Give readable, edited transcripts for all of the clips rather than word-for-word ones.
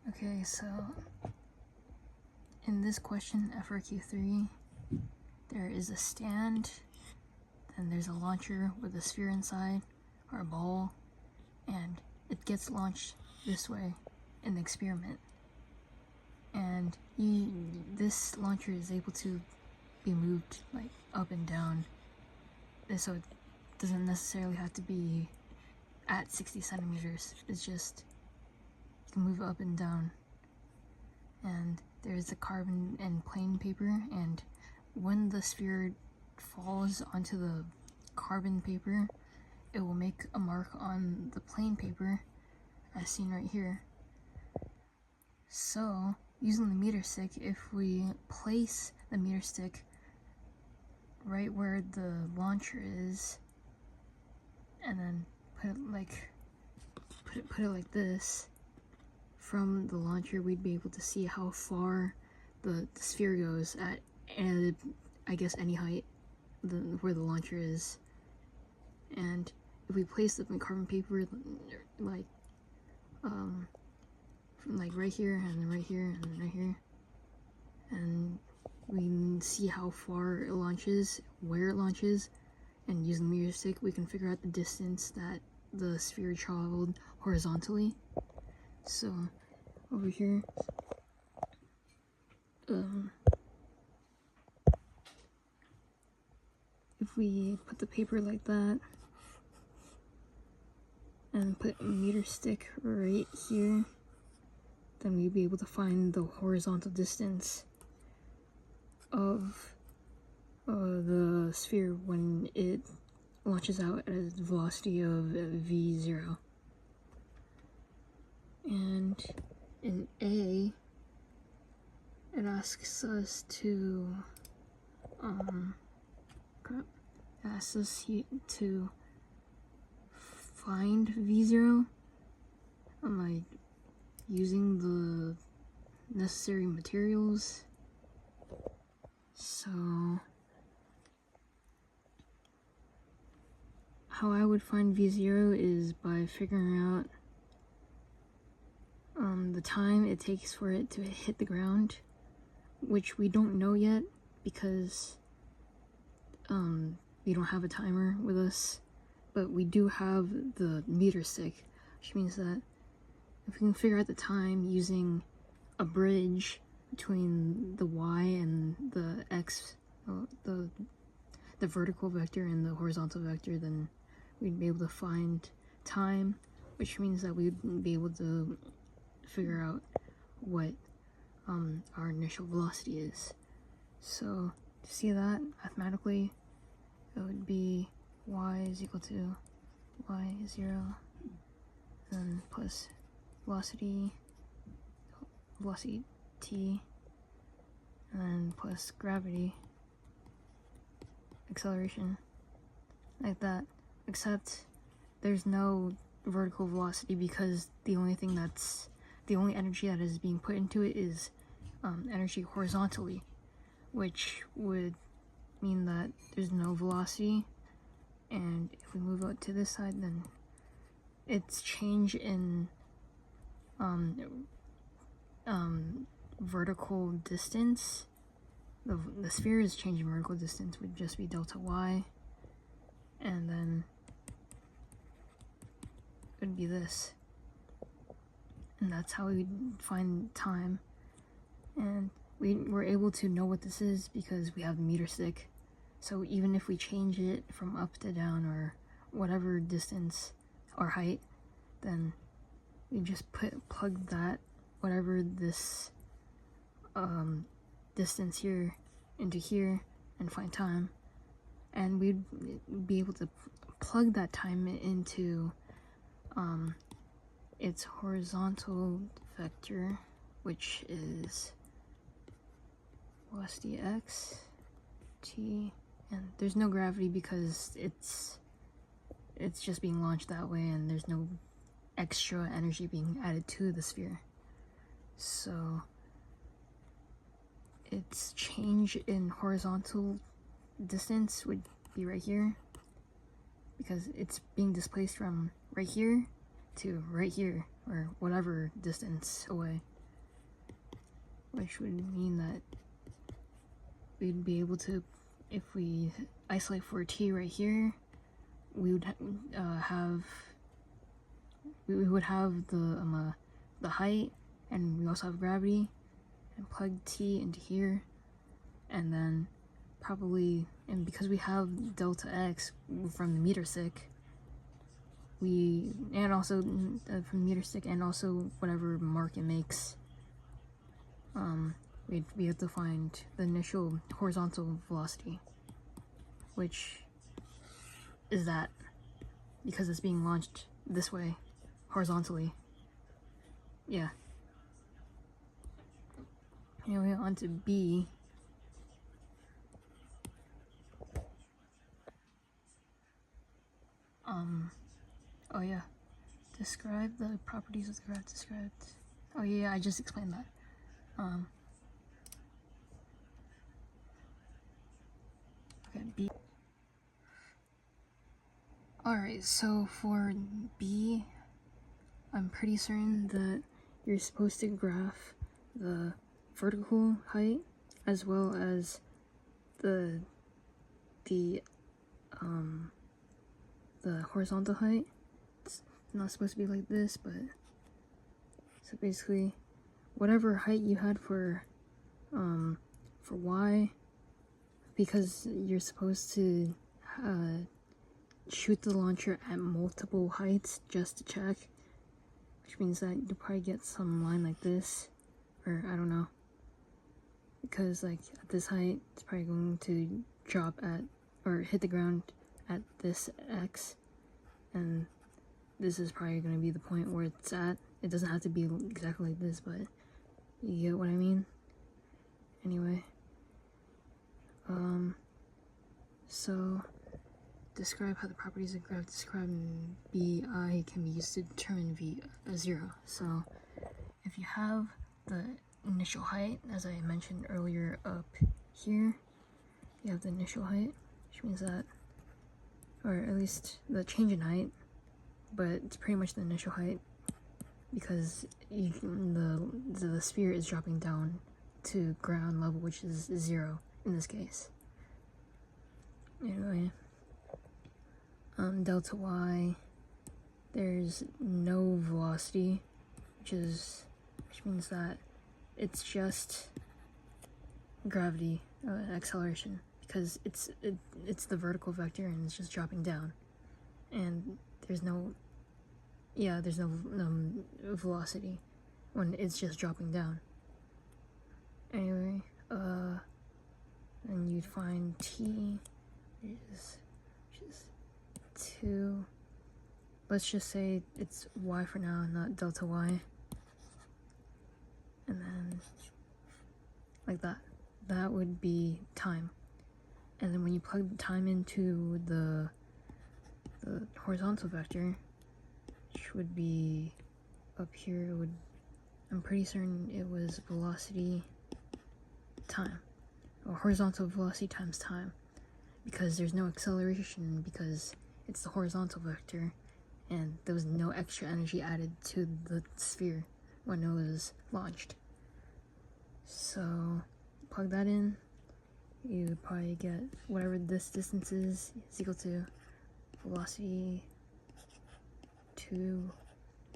Okay, so in this question, FRQ 3, there is a stand, then there's a launcher with a sphere inside, or a ball, and it gets launched this way in the experiment. And this launcher is able to be moved like up and down, so it doesn't necessarily have to be at 60 centimeters. It's just you can move it up and down. And there's the carbon and plane paper, and when the sphere falls onto the carbon paper, it will make a mark on the plane paper as seen right here. So using the meter stick, if we place the meter stick right where the launcher is, and then put it like this from the launcher, we'd be able to see how far the sphere goes at, I guess, any height where the launcher is. And if we place it in carbon paper, like right here, and then right here, and then right here, and we can see how far it launches, where it launches, and using the meter stick we can figure out the distance that the sphere traveled horizontally. So over here, if we put the paper like that and put a meter stick right here, then we'd be able to find the horizontal distance of the sphere when it launches out at a velocity of v0. And in A, it asks us to find v0, like using the necessary materials. So how I would find v0 is by figuring out the time it takes for it to hit the ground, which we don't know yet because we don't have a timer with us, but we do have the meter stick, which means that if we can figure out the time using a bridge between the y and the x, the vertical vector and the horizontal vector, then we'd be able to find time, which means that we'd be able to figure out what our initial velocity is. So to see that mathematically, it would be y is equal to y0, then plus velocity t, and then plus gravity, acceleration, like that, except there's no vertical velocity because the only energy that is being put into it is energy horizontally, which would mean that there's no velocity. And if we move out to this side, then it's change in vertical distance. The sphere is change in vertical distance would just be delta y, and then it would be this, and that's how we find time. And we were able to know what this is because we have the meter stick. So even if we change it from up to down or whatever distance or height, then we just plug that, whatever this distance here, into here and find time. And we'd be able to plug that time into its horizontal vector, which is velocity x, t, and there's no gravity because it's just being launched that way and there's no extra energy being added to the sphere. So its change in horizontal distance would be right here because it's being displaced from right here to right here, or whatever distance away. which would mean that we'd be able to, if we isolate for t right here, we would have the height, and we also have gravity, and plug t into here, and then probably, and because we have delta x from the meter stick, and also from meter stick, and also whatever mark it makes, we'd be able to find the initial horizontal velocity, which is that, because it's being launched this way, horizontally. Yeah. Anyway, on to B. Oh yeah. Describe the properties of the graph described. Oh yeah, I just explained that. Okay, B. Alright, so for B, I'm pretty certain that you're supposed to graph the vertical height as well as the horizontal height. It's not supposed to be like this, but so basically whatever height you had for Y, because you're supposed to shoot the launcher at multiple heights just to check, which means that you'll probably get some line like this, or I don't know, because like at this height it's probably going to drop at or hit the ground at this x, and this is probably going to be the point where it's at. It doesn't have to be exactly like this, but you get what I mean. Anyway, so describe how the properties of graph described in BI can be used to determine V0. So if you have the initial height, as I mentioned earlier up here, you have the initial height, which means that, or at least the change in height, but it's pretty much the initial height, because the sphere is dropping down to ground level, which is 0 in this case. Anyway, delta y, there's no velocity, which means that it's just gravity, acceleration, because it's the vertical vector and it's just dropping down, and there's no velocity when it's just dropping down. Anyway, and you'd find t is 2. Let's just say it's y for now, not delta y. And then like that. That would be time. And then when you plug the time into the horizontal vector, which would be up here, I'm pretty certain it was velocity time, or horizontal velocity times time, because there's no acceleration because it's the horizontal vector, and there was no extra energy added to the sphere when it was launched. So plug that in, you would probably get whatever this distance is equal to velocity to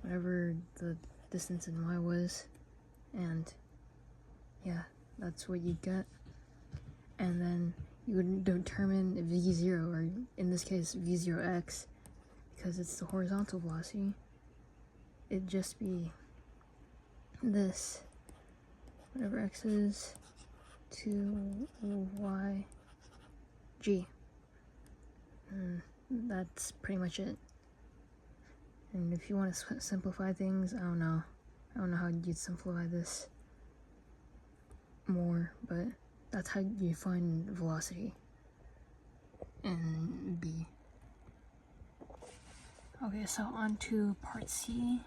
whatever the distance in y was, and yeah, that's what you get. And then you would determine v0, or in this case v0x, because it's the horizontal velocity. It'd just be this, whatever x is, to y g, and that's pretty much it. And if you want to simplify things, I don't know how you'd simplify this more, but that's how you find velocity in B. Okay, so on to part C.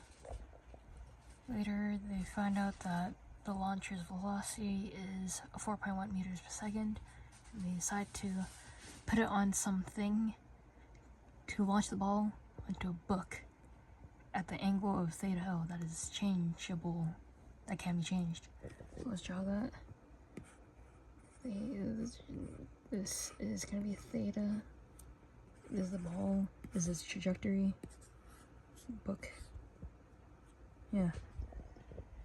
Later, they find out that the launcher's velocity is 4.1 meters per second, and they decide to put it on something to launch the ball onto a book at the angle of theta L that is changeable that can be changed. So let's draw that. This is going to be theta. This is the ball. This is trajectory. Book. Yeah.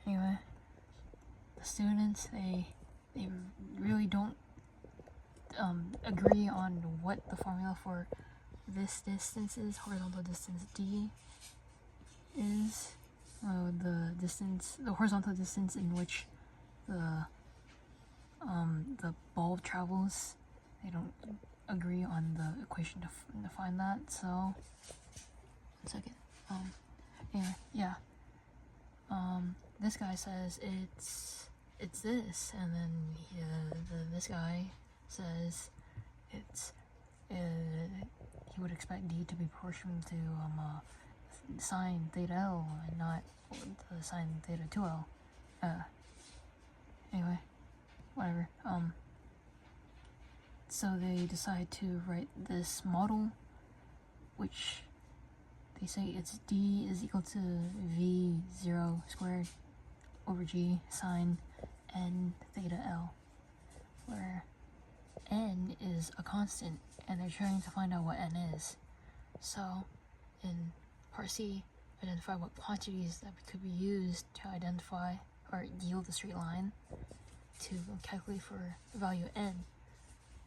Anyway, the students, they really don't agree on what the formula for this distance is, horizontal distance d is. The horizontal distance in which the ball travels. They don't agree on the equation to find that. So, 1 second. Anyway, yeah. This guy says it's this, and then this guy says it's he would expect d to be proportional to sine theta L and not the sine theta 2L. Anyway, whatever. So they decide to write this model, which they say it's d is equal to v0 squared over g sine n theta L, where n is a constant, and they're trying to find out what n is. So, in part C, identify what quantities that could be used to identify or yield a straight line to calculate for the value n.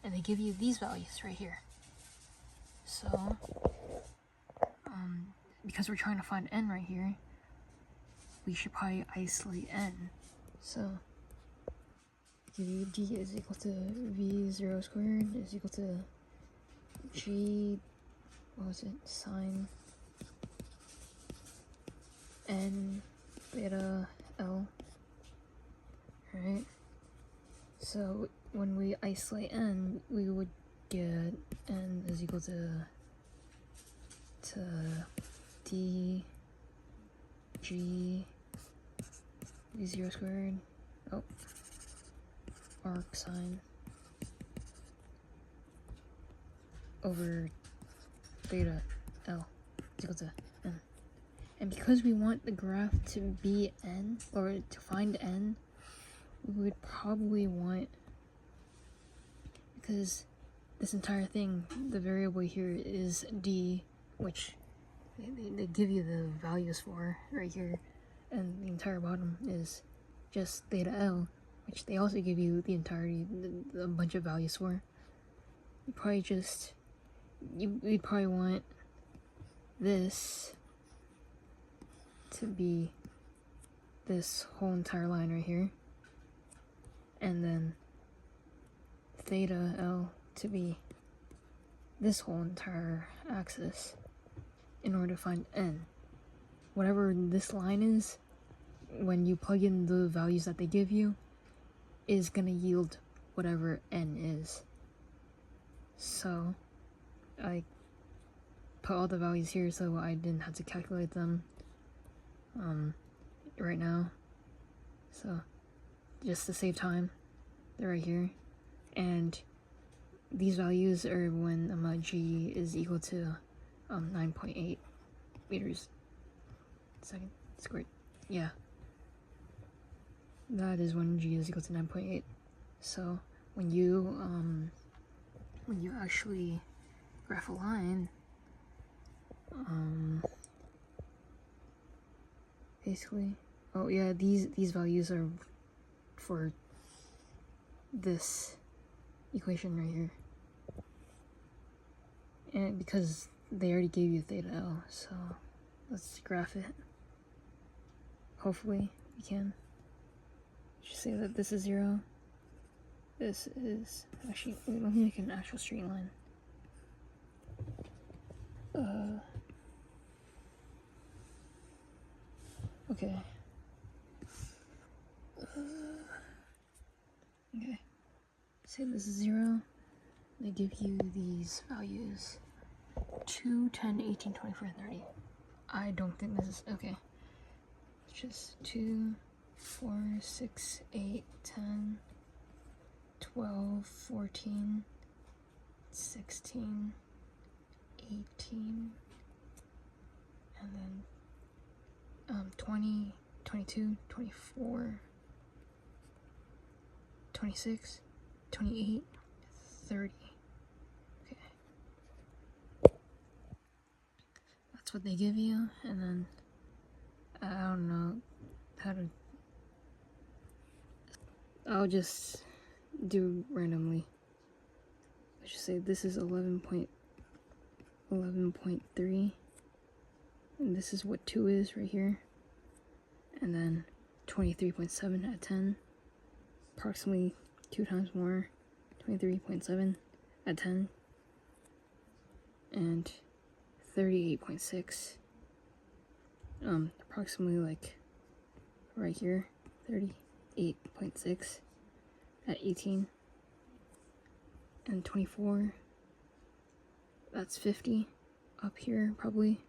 And they give you these values right here. So, because we're trying to find n right here, we should probably isolate n. So, give you d is equal to v0 squared is equal to g, what was it, sine n theta L, right? So when we isolate n, we would get n is equal to d g v0 squared, arc sine over theta L is equal to n. And because we want the graph to be n, or to find n, we would probably want, because this entire thing, the variable here is d, which they give you the values for right here, and the entire bottom is just theta L, which they also give you the entirety, a bunch of values for. You probably just, we'd probably want this to be this whole entire line right here, and then theta L to be this whole entire axis in order to find n. Whatever this line is, when you plug in the values that they give you, is gonna yield whatever n is. So I put all the values here so I didn't have to calculate them right now. So just to save time, they're right here. And these values are when g is equal to 9.8 meters second squared. Yeah, that is when g is equal to 9.8. So when you actually graph a line, basically, oh yeah, these values are for this equation right here, and because they already gave you theta L, so let's graph it. Hopefully we can. Just say that this is 0. This is actually, wait, let me make an actual straight line. Okay. Okay. Say this is 0. They give you these values: 2, 10, 18, 24, 30. I don't think this is okay. It's just 2, 4, 6, 8, 10, 12, 14, 16, 18, and then 20, 22, 24, 26, 28, 30. Okay. That's what they give you, and then I don't know how to. I'll just do randomly. Let's just say this is 11.3, and this is what 2 is right here, and then 23.7 at 10, approximately 2 times more, 23.7 at 10, and 38.6, approximately like right here, 38.6 at 18, and 24, that's 50 up here probably,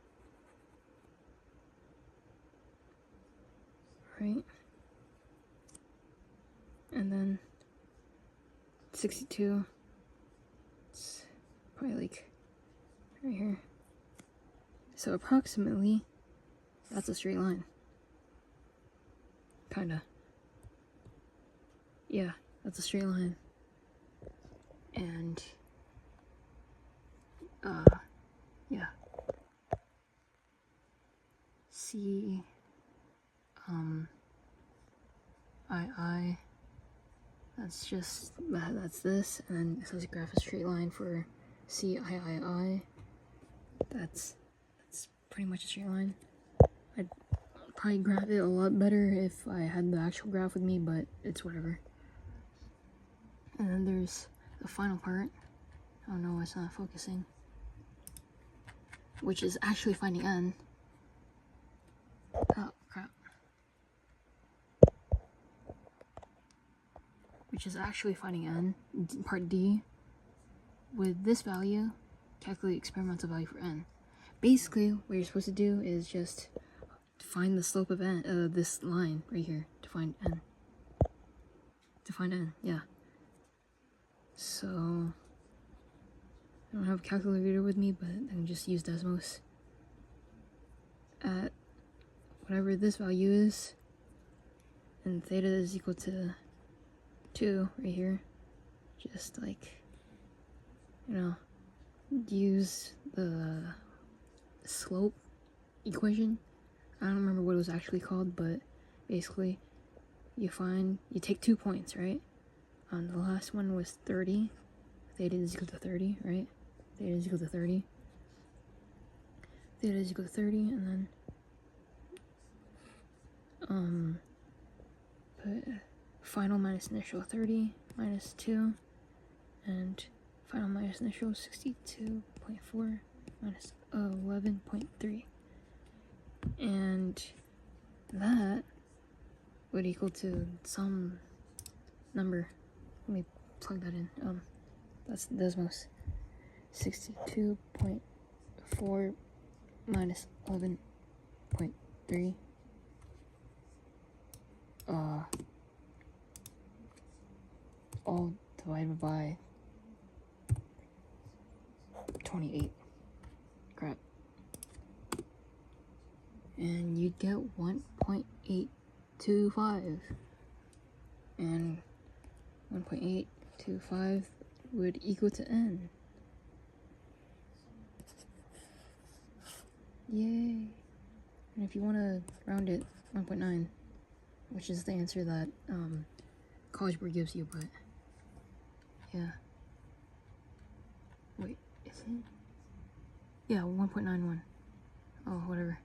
right? And then 62, it's probably like right here. So approximately, that's a straight line. Kinda. Yeah, that's a straight line. And, yeah. C, I, that's just, that's this, and then it says graph a straight line for CII. That's pretty much a straight line. I'd probably graph it a lot better if I had the actual graph with me, but it's whatever. And then there's the final part. I don't know why it's not focusing. Which is actually finding n. Oh, crap. Which is actually finding n, part D. With this value, calculate experimental value for n. Basically, what you're supposed to do is just find the slope of n, this line right here, to find n. To find n, yeah. So, I don't have a calculator with me, but I can just use Desmos. At whatever this value is, and theta is equal to 2 right here, just like, you know, use the slope equation. I don't remember what it was actually called, but basically you take 2 points, right? The last one was 30. Theta is equal to 30, right? Theta is equal to 30. Theta is equal to 30, and then put final minus initial 30 minus 2, and final minus initial 62.4 minus 11.3. And that would equal to some number. Let me plug that in. That's Desmos. 62.4 minus 11.3. All divided by 28. Crap. And you'd get 1.825. And 1.825 would equal to n. Yay. And if you want to round it, 1.9, which is the answer that College Board gives you, but yeah. Wait, is it? Yeah, 1.91. Oh, whatever.